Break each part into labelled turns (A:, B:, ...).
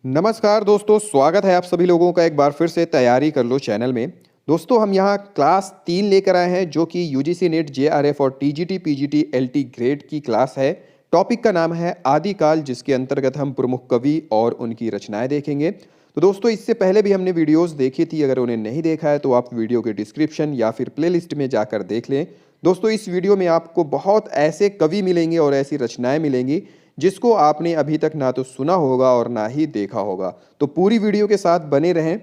A: नमस्कार दोस्तों, स्वागत है आप सभी लोगों का एक बार फिर से तैयारी कर लो चैनल में। दोस्तों हम यहाँ क्लास 3 लेकर आए हैं जो कि यूजीसी नेट जेआरएफ और टीजीटी पीजीटी एलटी ग्रेड की क्लास है। टॉपिक का नाम है आदिकाल, जिसके अंतर्गत हम प्रमुख कवि और उनकी रचनाएं देखेंगे। तो दोस्तों इससे पहले भी हमने वीडियोस देखी थी, अगर उन्हें नहीं देखा है तो आप वीडियो के डिस्क्रिप्शन या फिर प्लेलिस्ट में जाकर देख लें। दोस्तों इस वीडियो में आपको बहुत ऐसे कवि मिलेंगे और ऐसी रचनाएं मिलेंगी जिसको आपने अभी तक ना तो सुना होगा और ना ही देखा होगा। तो पूरी वीडियो के साथ बने रहें।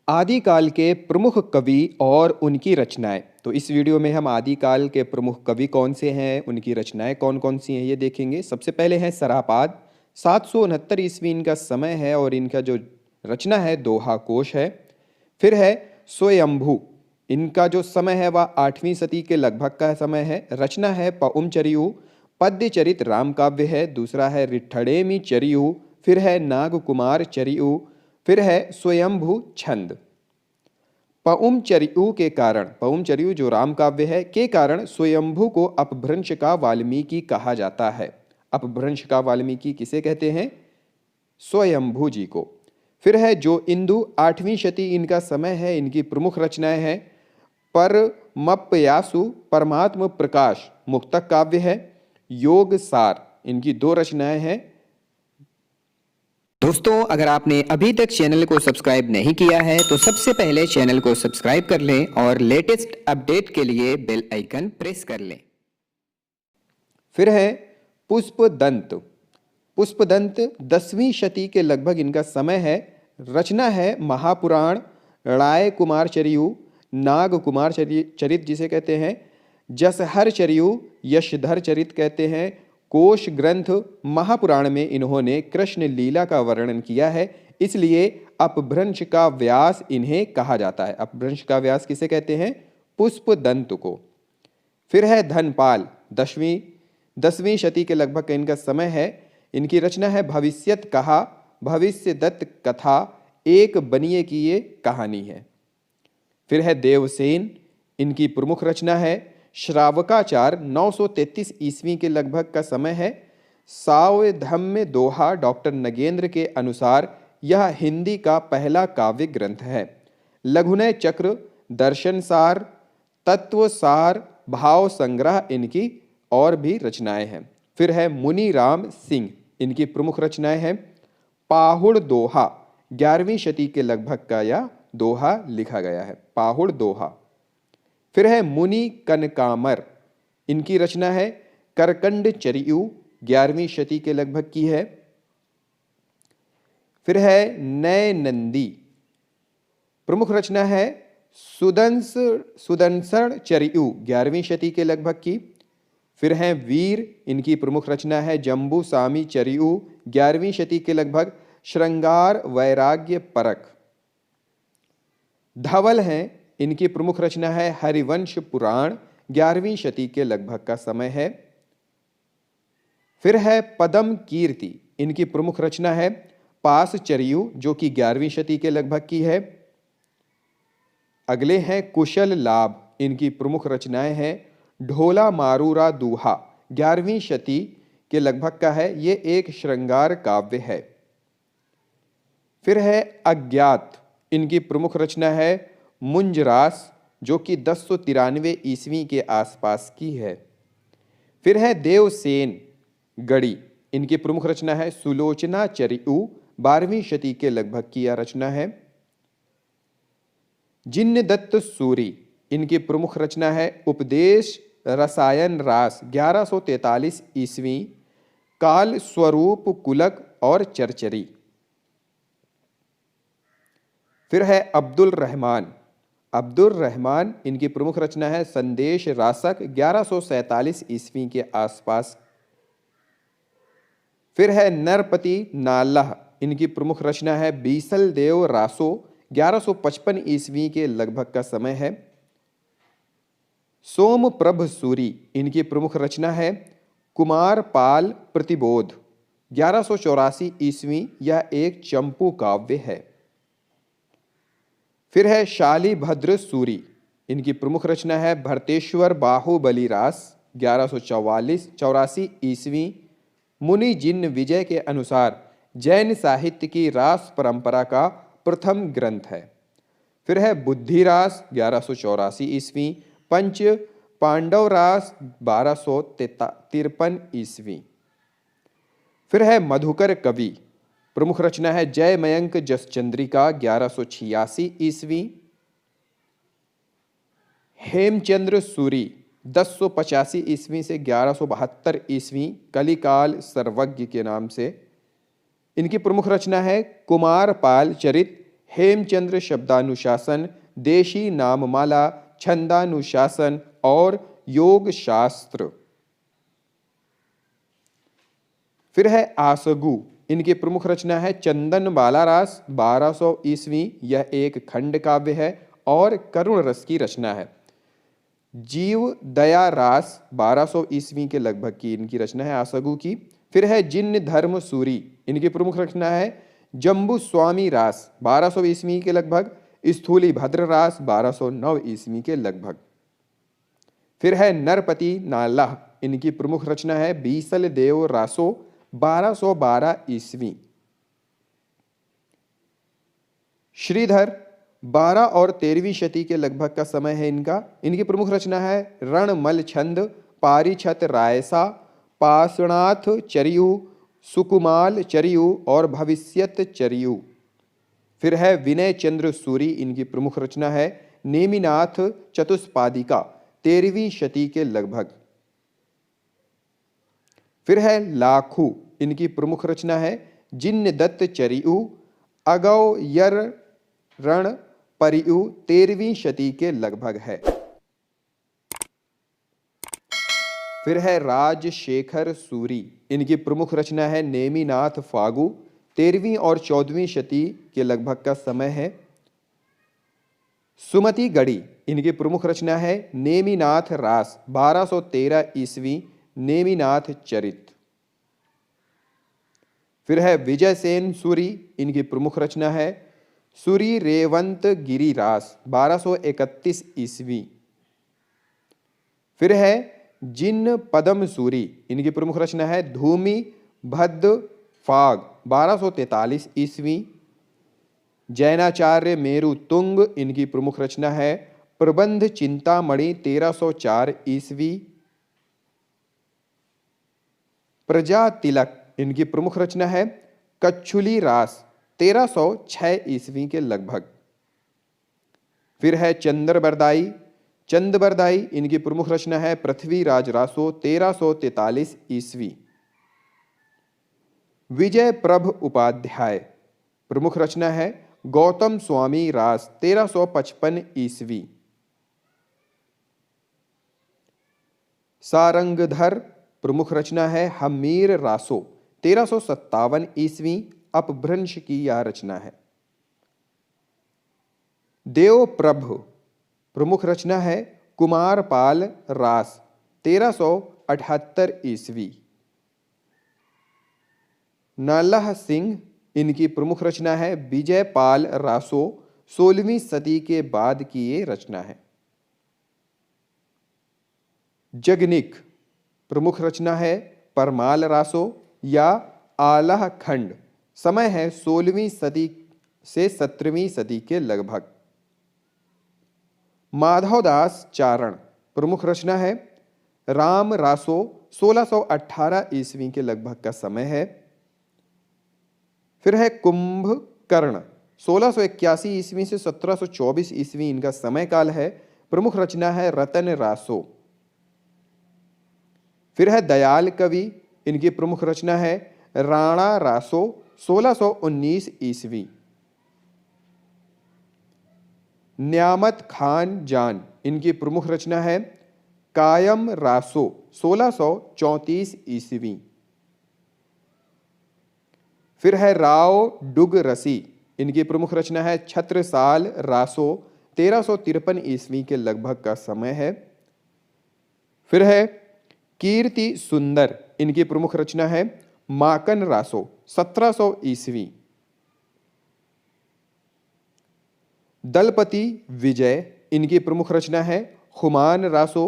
A: आदिकाल के प्रमुख कवि और उनकी रचनाएं। तो इस वीडियो में हम आदिकाल के प्रमुख कवि कौन से हैं, उनकी रचनाएं कौन कौन सी हैं, ये देखेंगे। सबसे पहले है सरापाद। 769 ईस्वी इनका समय है और इनका जो रचना है दोहा कोश है। फिर है स्वयंभू। इनका जो समय है वह 8वीं सदी के लगभग का समय है। रचना है पउमचरियु। पद्य चरित राम काव्य है। दूसरा है रिठड़ेमी चरियु। फिर है नागकुमार चरियु। फिर है स्वयंभू छंद। पउमचरियु के कारण, पउमचरियु जो राम काव्य है के कारण स्वयंभू को अपभ्रंश का वाल्मीकि कहा जाता है। अपभ्रंश का वाल्मीकि किसे कहते हैं? स्वयंभू जी को। फिर है जो इंदु, 8वीं शती इनका समय है। इनकी प्रमुख रचनाएं हैं परमप्पयासु, परमात्म प्रकाश मुक्तक काव्य है। योग सार इनकी 2 रचनाएं हैं।
B: दोस्तों अगर आपने अभी तक चैनल को सब्सक्राइब नहीं किया है तो सबसे पहले चैनल को सब्सक्राइब कर लें और लेटेस्ट अपडेट के लिए बेल आइकन प्रेस कर लें।
A: फिर है पुष्पदंत। पुष्पदंत 10वीं शती के लगभग इनका समय है। रचना है महापुराण, राय कुमार चरियु, नाग कुमार चरित जिसे कहते हैं, जसहर चरियु, यशधर चरित कहते हैं। कोश ग्रंथ महापुराण में इन्होंने कृष्ण लीला का वर्णन किया है, इसलिए अपभ्रंश का व्यास इन्हें कहा जाता है। अपभ्रंश का व्यास किसे कहते हैं? पुष्पदंत को। फिर है धनपाल। 10वीं शती के लगभग का इनका समय है। इनकी रचना है भविष्यत कहा, भविष्य दत्त कथा, एक बनिए की ये कहानी है। फिर है देवसेन। इनकी प्रमुख रचना है श्रावकाचार। 933 ईस्वी के लगभग का समय है। सावधम्य दोहा डॉक्टर नगेंद्र के अनुसार यह हिंदी का पहला काव्य ग्रंथ है। लघुनय चक्र, दर्शन सार, तत्व सार, भाव संग्रह इनकी और भी रचनाएं हैं। फिर है मुनि राम सिंह। इनकी प्रमुख रचनाएं हैं पाहुड़ दोहा। 11वीं शती के लगभग का यह दोहा लिखा गया है, पाहुड़ दोहा। फिर है मुनि कनकामर। इनकी रचना है करकंड चरियु, 11वीं शती के लगभग की है। फिर है नय नंदी। प्रमुख रचना है सुदंसण चरियु, 11वीं शती के लगभग की। फिर है वीर। इनकी प्रमुख रचना है जम्बू सामी चरियु, 11वीं शती के लगभग। श्रृंगार वैराग्य परख। धवल हैं। इनकी प्रमुख रचना है हरिवंश पुराण, 11वीं शती के लगभग का समय है। फिर है पदम कीर्ति। इनकी प्रमुख रचना है पासचरियु, जो कि 11वीं शती के लगभग की है। अगले हैं कुशल लाभ। इनकी प्रमुख रचनाएं हैं ढोला मारूरा दूहा, 11वीं शती के लगभग का है। ये एक श्रृंगार काव्य है। फिर है अज्ञात। इनकी प्रमुख रचना है मुंजरास, जो कि 1093 ईस्वी के आसपास की है। फिर है देवसेन गढ़ी। इनकी प्रमुख रचना है सुलोचना चरियु, 12वीं शती के लगभग की यह रचना है। जिन्नदत्त सूरी। इनकी प्रमुख रचना है उपदेश रसायन रास, 1143 ईस्वी। काल स्वरूप कुलक और चरचरी। फिर है अब्दुल रहमान। अब्दुल रहमान इनकी प्रमुख रचना है संदेश रासक, 1147 ईस्वी के आसपास। फिर है नरपति नालह। इनकी प्रमुख रचना है बीसल देव रासो, 1155 ईस्वी के लगभग का समय है। सोमप्रभ सूरी। इनकी प्रमुख रचना है कुमार पाल प्रतिबोध, 1184 ईस्वी। यह एक चंपू काव्य है। फिर है शालिभद्र सूरी। इनकी प्रमुख रचना है भरतेश्वर बाहुबली रास, 1184 ईस्वी। मुनि जिन्न विजय के अनुसार जैन साहित्य की रास परंपरा का प्रथम ग्रंथ है। फिर है बुद्धिरास 1184 ईस्वी, पंच पांडव रास 1253 ईस्वी। फिर है मधुकर कवि, प्रमुख रचना है जय मयंक जसचंद्रिका 1186 ईस्वी। हेमचंद्र सूरी 1085 ईस्वी से 1172 ईस्वी, कलिकाल सर्वज्ञ के नाम से। इनकी प्रमुख रचना है कुमारपाल चरित, हेमचंद्र शब्दानुशासन, देशी नाममाला, छंदानुशासन और योग शास्त्र। फिर है आसगु, इनकी प्रमुख रचना है चंदन बाला रास 1200 ईस्वी। यह एक खंड काव्य है और करुण रस की रचना है। जीव दया रास 1200 ईस्वी के लगभग की इनकी रचना है आसगु की। फिर है जिन्न धर्म सूरी, इनकी प्रमुख रचना है जम्बू स्वामी रास 1200 ईस्वी के लगभग, स्थूली भद्र रास 1209 ईस्वी के लगभग। फिर है नरपति नालाह, इनकी प्रमुख रचना है बीसल देव रासो 1212 ईस्वी। श्रीधर 12 और 13वीं शती के लगभग का समय है इनका। इनकी प्रमुख रचना है रणमल छंद, पारिछत रायसा, पाषाणाथ चरियु, सुकुमाल चरियु और भविष्यत चरियु। फिर है विनय चंद्र सूरी, इनकी प्रमुख रचना है नेमिनाथ चतुष्पादिका 13वीं शती के लगभग। फिर है लाखू, इनकी प्रमुख रचना है जिन्न दत्त चरियु, अगौ यर रण परियु 13वीं शती के लगभग है। फिर है राजशेखर सूरी, इनकी प्रमुख रचना है नेमिनाथ फागु 13वीं और 14वीं शती के लगभग का समय है। सुमति गढ़ी, इनकी प्रमुख रचना है नेमिनाथ रास 1213 ईस्वी, नेमिनाथ चरित। फिर है विजयसेन सूरी, इनकी प्रमुख रचना है सूरी रेवंत गिरी रास 1231 ईस्वी। फिर है जिन्न पदम सूरी, इनकी प्रमुख रचना है धूमि भद्द फाग 1243 ईस्वी। जैनाचार्य मेरु तुंग, इनकी प्रमुख रचना है प्रबंध चिंतामणि 1304 ईस्वी। प्रजा तिलक, इनकी प्रमुख रचना है कच्छुली रास 1306 ईस्वी के लगभग। फिर है चंद्रबरदाई, चंदबरदाई, इनकी प्रमुख रचना है पृथ्वीराज रासो 1343 ईस्वी। विजय प्रभ उपाध्याय, प्रमुख रचना है गौतम स्वामी रास 1355 ईस्वी। सारंगधर, प्रमुख रचना है हमीर रासो 1357 ईस्वी, अपभ्रंश की यह रचना है। देवप्रभ, प्रमुख रचना है कुमारपाल रास 1378 ईस्वी। नालाह सिंह, इनकी प्रमुख रचना है विजयपाल रासो 16वीं सदी के बाद की ये रचना है। जगनिक, प्रमुख रचना है परमाल रासो या आलाह खंड, समय है 16वीं सदी से 17वीं सदी के लगभग। माधवदास चारण, प्रमुख रचना है राम रासो 1618 ईस्वी के लगभग का समय है। फिर है कुंभकर्ण, 1681 ईस्वी से 1724 ईस्वी इनका समय काल है। प्रमुख रचना है रतन रासो। फिर है दयाल कवि, इनकी प्रमुख रचना है राणा रासो 1619 ईस्वी। न्यामत खान जान, इनकी प्रमुख रचना है कायम रासो 1634 ईस्वी। फिर है राव डुग रसी, इनकी प्रमुख रचना है छत्रसाल रासो 1353 ईस्वी के लगभग का समय है। फिर है कीर्ति सुंदर, इनकी प्रमुख रचना है माकन रासो 1700 ईस्वी। दलपति विजय, इनकी प्रमुख रचना है खुमान रासो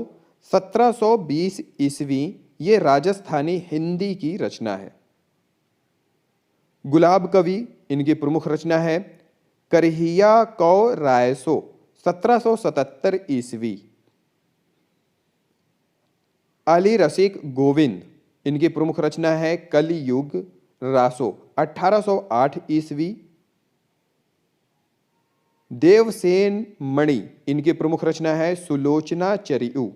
A: 1720 ईस्वी। ये राजस्थानी हिंदी की रचना है। गुलाब कवि, इनकी प्रमुख रचना है करहिया कौ रायसो 1777 ईस्वी। अली रसिक गोविंद, इनकी प्रमुख रचना है कलयुग रासो 1808 ईस्वी। देवसेन मणि, इनकी प्रमुख रचना है सुलोचना चरियु।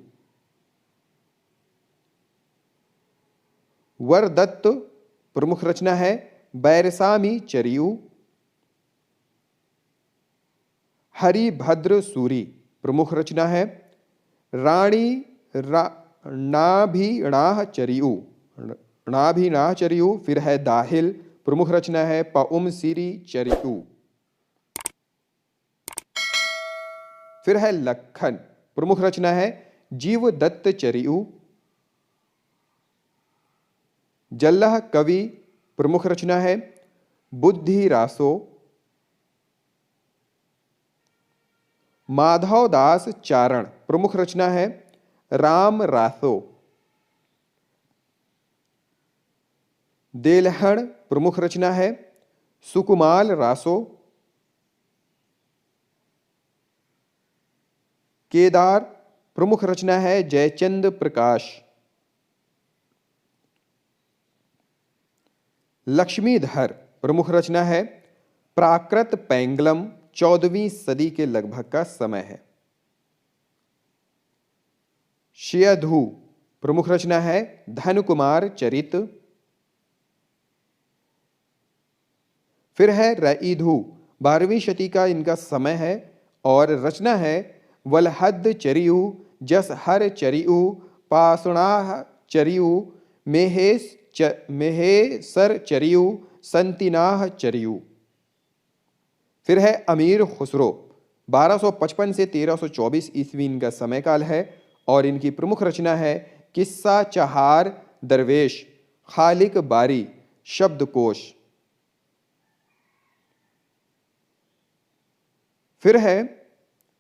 A: वरदत्त, प्रमुख रचना है बैरसामी चरियु। हरिभद्र सूरी, प्रमुख रचना है राणी नाभिणाह चरियु। नाभिनाह चरियु। फिर है दाहिल, प्रमुख रचना है पउम सिरी चरियु। फिर है लखन, प्रमुख रचना है जीवदत्त चरियु। जल्लह कवि, प्रमुख रचना है बुद्धि रासो। माधव दास चारण, प्रमुख रचना है राम रासो। देलहड़, प्रमुख रचना है सुकुमाल रासो। केदार, प्रमुख रचना है जयचंद प्रकाश। लक्ष्मीधर, प्रमुख रचना है प्राकृत पैंगलम 14वीं सदी के लगभग का समय है। शियधु, प्रमुख रचना है धन कुमार चरित। फिर है रईधु, 12वीं शती का इनका समय है और रचना है वलहद चरियु, जस हर चरियु, पाषणाह चरियु, मेहेसर चरियु, संतिनाह चरियु। फिर है अमीर खुसरो, 1255 से 1324 ईस्वी इनका समय काल है और इनकी प्रमुख रचना है किस्सा चहार दरवेश, खालिक बारी, शब्दकोश। फिर है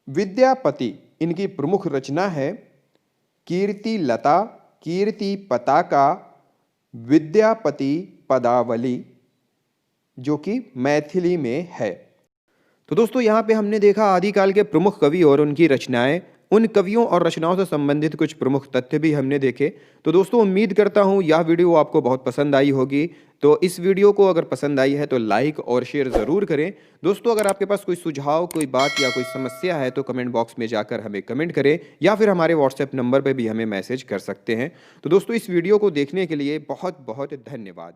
A: विद्यापति, इनकी प्रमुख रचना है कीर्ति लता, कीर्ति पताका, विद्यापति पदावली, जो कि मैथिली में है। तो दोस्तों यहाँ पे हमने देखा आदिकाल के प्रमुख कवि और उनकी रचनाएं। उन कवियों और रचनाओं से संबंधित कुछ प्रमुख तथ्य भी हमने देखे। तो दोस्तों उम्मीद करता हूँ यह वीडियो आपको बहुत पसंद आई होगी। तो इस वीडियो को अगर पसंद आई है तो लाइक और शेयर ज़रूर करें। दोस्तों अगर आपके पास कोई सुझाव, कोई बात या कोई समस्या है तो कमेंट बॉक्स में जाकर हमें कमेंट करें या फिर हमारे व्हाट्सएप नंबर पर भी हमें मैसेज कर सकते हैं। तो दोस्तों इस वीडियो को देखने के लिए बहुत बहुत धन्यवाद।